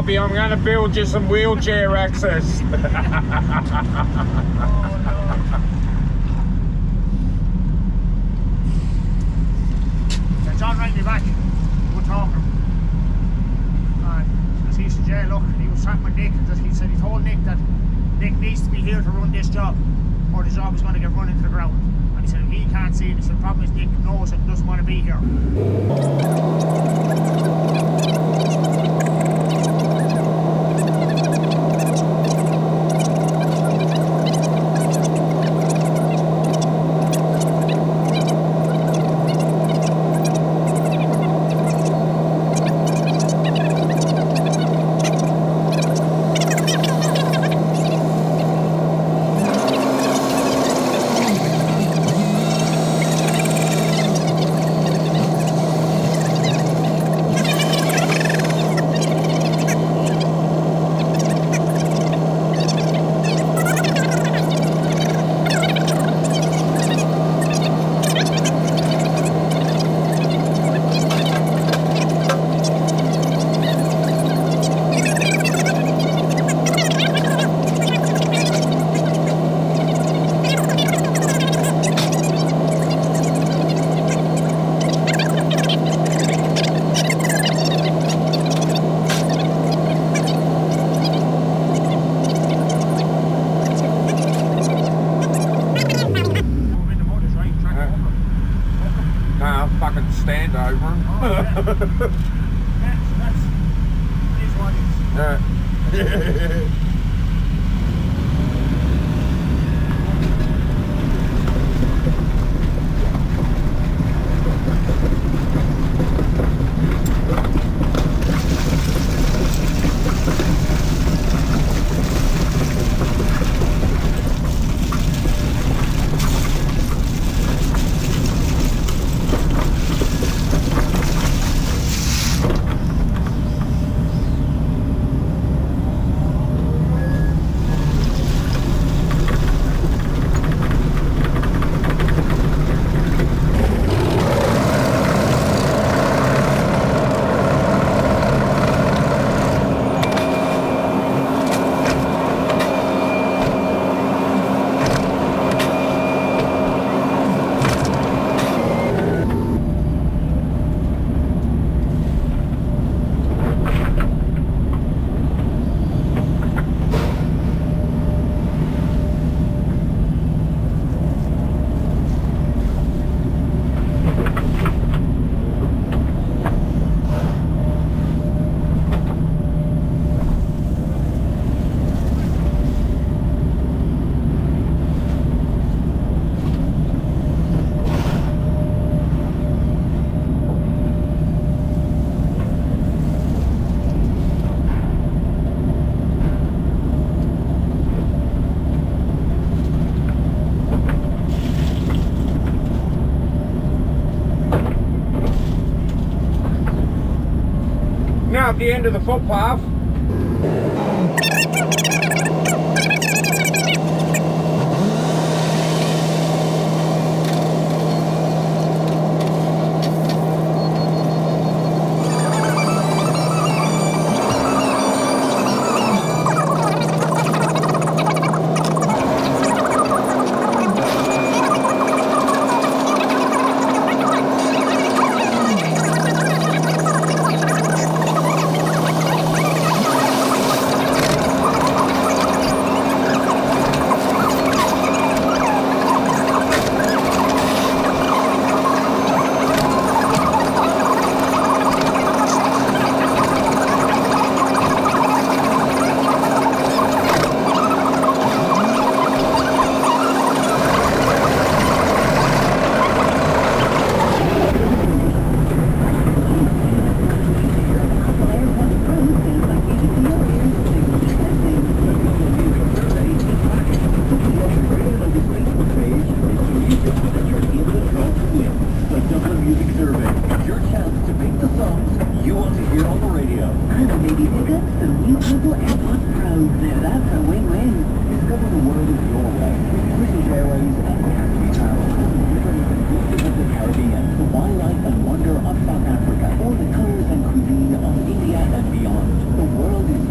Bobby, I'm going to build you some wheelchair access. So John rang me back. We're talking. Because he said, yeah, look, he was chatting with Nick. He said he told Nick that Nick needs to be here to run this job, or the job is going to get run into the ground. And he said if he can't see it, he said the problem is Nick knows it, doesn't want to be here. Stand over him. Oh, yeah. That's what it is. Now at the end of the footpath. Wildlife and wonder of South Africa, or the colors and cuisine of India and beyond. The world is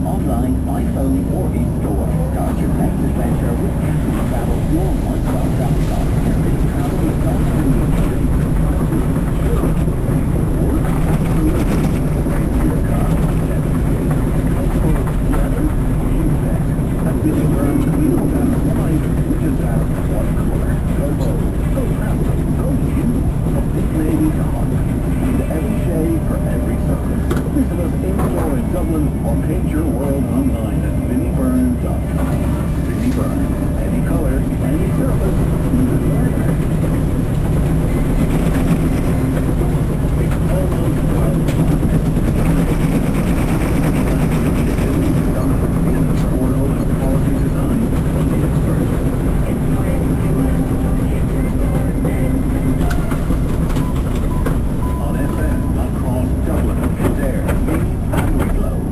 online, by phone, or in store. Start your next adventure with Camping Travel, your one-stop travel shop. Travel is not only a journey, Dublin or paint your world online at vinnieburn.com. Vinnie Burn. Any color, any surface, even leather. It's almost 12 o'clock. In the portal of quality design from the experts. On FM across Dublin and Kildare.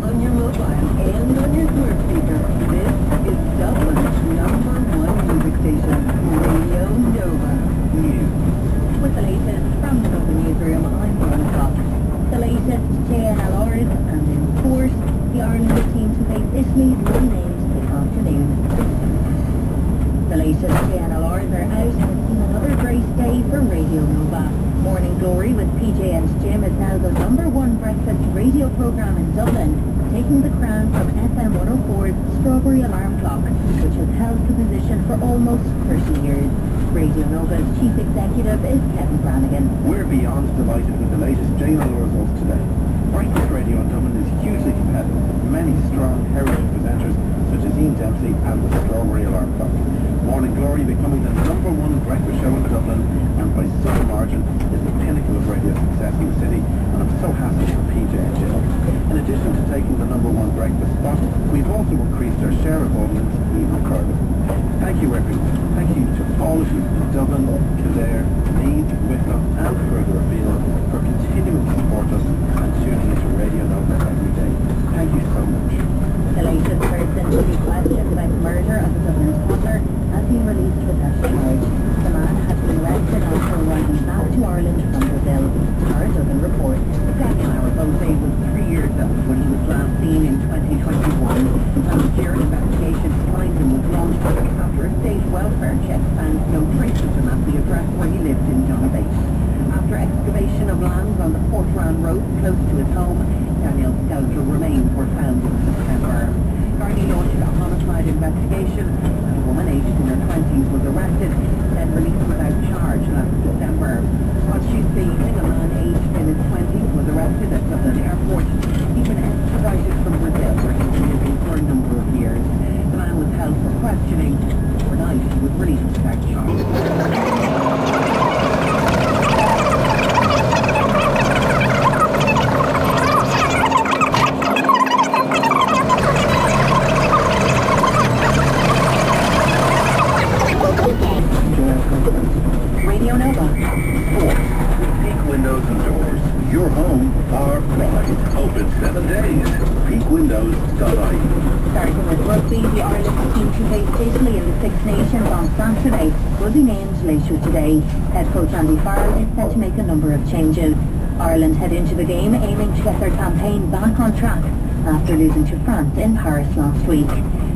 On your mobile and on your smart speaker, this is Dublin's #1 music station, Radio Nova News. With the latest from the Nova Newsroom, I'm Lauren Cox. The latest JNLRs, and in force, the Ireland team to face Italy will be named this afternoon. The latest JNLRs are out in another great day for Radio Nova. Morning Glory with PJ and Jim is now the #1 breakfast radio programme in Dublin, taking the crown from FM 104's Strawberry Alarm Clock, which has held the position for almost 30 years. Radio Nova's chief executive is Kevin Brannigan. We're beyond delighted with the latest JNL results today. Breakfast radio in Dublin is hugely competitive, with many strong heritage presenters such as Ian Dempsey and the Strawberry Alarm Clock. Morning Glory becoming the #1 breakfast show in Dublin, and by such a margin is the pinnacle of radio success in the city, and I'm so happy for PJ and Jill. In addition to taking the #1 breakfast spot, we've also increased our share of audience even further. Thank you everyone. Thank you to all of you in Dublin, Kildare, Meath, Wicklow and further afield for continuing to support us and tuning into Radio Nova every day. Thank you so much. The latest person to be questioned about the murder of a Dublin toddler has been released without charge. The man had been arrested after arriving back to Ireland from Brazil. Our Dublin report. Daniel Arabose was 3 years old when he was last seen in 2021. Last year, an investigation to find him was launched after a state welfare check found no trace of him at the address where he lived in Donabate. After excavation of land on the Portran Road close to his home, Daniel's skeletal remains were found in September. Gardaí launched a homicide investigation, and a woman aged in her 20s was arrested, then released without charge last December. On Tuesday evening, a man aged in his 20s was arrested at Dublin Airport. He'd been extradited from Brazil, where he'd been living for a number of years. The man was held for questioning. Overnight, he was released without charge. Radio Nova. Sports. Peak Windows and Doors. Your home, our pride. Open 7 days. Peakwindows.ie. Starting with rugby, the Ireland team to face Italy in the Six Nations on Saturday will be named later today. Head coach Andy Farrell is set to make a number of changes. Ireland head into the game aiming to get their campaign back on track after losing to France in Paris last week.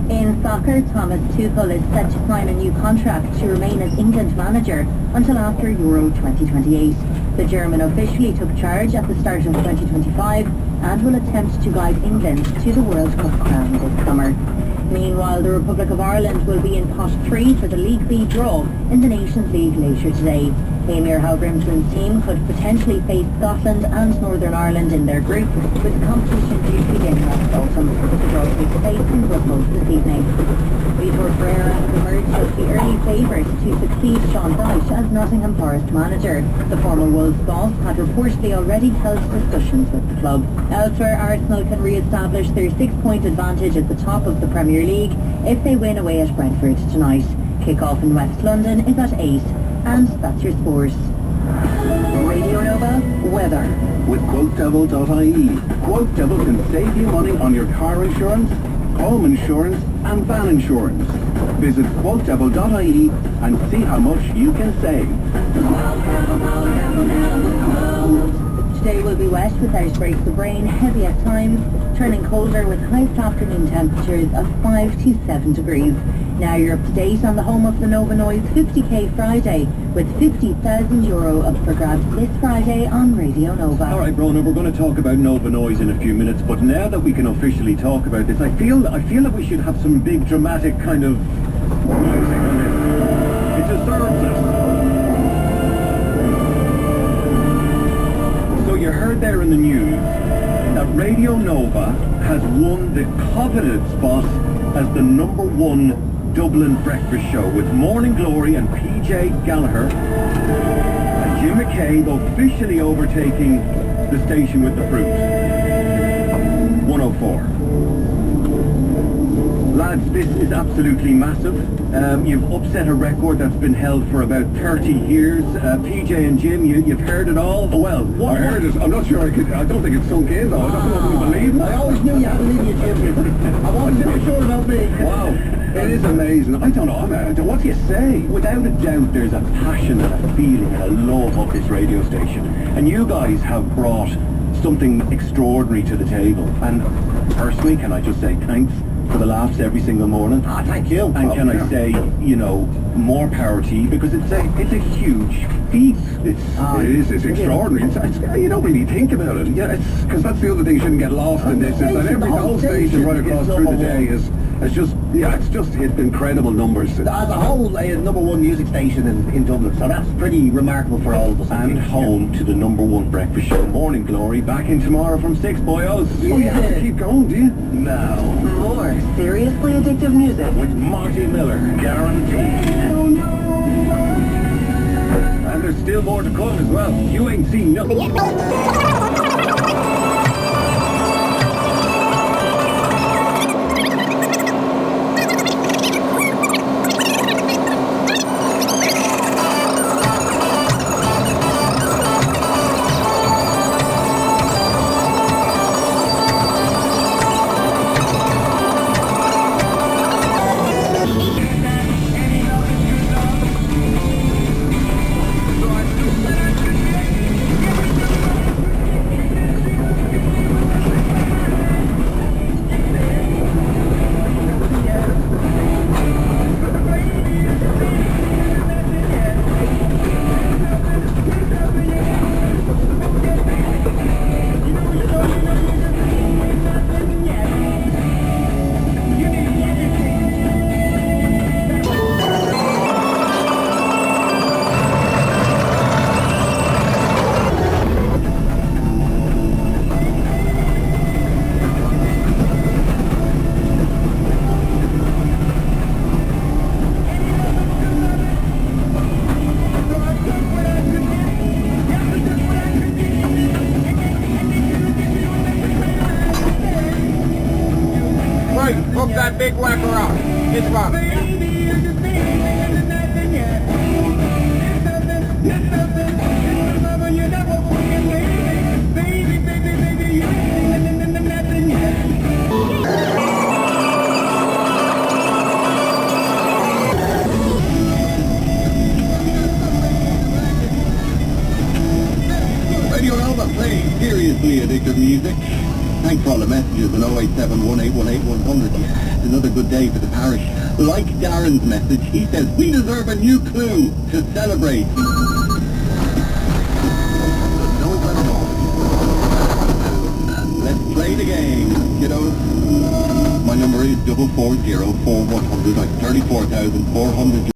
In soccer, Thomas Tuchel is set to sign a new contract to remain as England manager until after Euro 2028. The German officially took charge at the start of 2025 and will attempt to guide England to the World Cup crown this summer. Meanwhile, the Republic of Ireland will be in pot 3 for the League B draw in the Nations League later today. Emir Halgrimsson's team could potentially face Scotland and Northern Ireland in their group, with the competition due to begin next autumn. The draw takes place in Brussels this evening. Vitor Pereira has emerged as the early favourite to succeed Sean Dyche as Nottingham Forest manager. The former Wolves boss had reportedly already held discussions with the club. Elsewhere, Arsenal can re-establish their 6-point advantage at the top of the Premier League if they win away at Brentford tonight. Kick-off in West London is at 8. And that's your scores. Radio Nova weather. With QuoteDevil.ie. QuoteDevil can save you money on your car insurance, home insurance and van insurance. Visit QuoteDevil.ie and see how much you can save. Today will be wet with outbreaks of rain, heavy at times, turning colder with highest afternoon temperatures of 5 to 7 degrees. Now you're up to date on the home of the Nova Noise 50k Friday, with €50,000 up for grabs this Friday on Radio Nova. All right, Brona, we're going to talk about Nova Noise in a few minutes, but now that we can officially talk about this, I feel that we should have some big dramatic kind of music on this. It deserves it. So you heard there in the news that Radio Nova has won the coveted spot as the #1 Dublin breakfast show, with Morning Glory and PJ Gallagher and Jim McCabe officially overtaking the station with the fruit. 104. Lads, this is absolutely massive. You've upset a record that's been held for about 30 years. PJ and Jim, you've heard it all? Oh, well, I heard it. I'm not sure I don't think it's sunk in though. I don't know if we believe it. I always knew you had to leave your Jim. I wasn't too sure about me. Wow. It is amazing. I don't know. What do you say? Without a doubt, there's a passion and a feeling and a love of this radio station. And you guys have brought something extraordinary to the table. And personally, can I just say thanks for the laughs every single morning? Ah, thank you. And can I say, more power to you, because it's a huge feat. It's extraordinary. It's, you don't really think about it. Yeah, it's because that's the other thing you shouldn't get lost in this. Is that the whole station right across through the day it's incredible numbers. As a whole, #1 music station in Dublin, so that's pretty remarkable for all of us. And home to the #1 breakfast show, Morning Glory, back in tomorrow from 6, boyos. You have to keep going, do you? Now, More seriously addictive music. with Marty Miller, guaranteed. And there's still more to come as well. You ain't seen nothing. Hook that big whacker up. It's fun. Radio Nova playing seriously addictive music. Thanks for all the messages on 08718181100. It's another good day for the parish. Like Darren's message, he says, we deserve a new clue to celebrate. Let's play the game, kiddos. My number is 440-4100. I'm 34,400.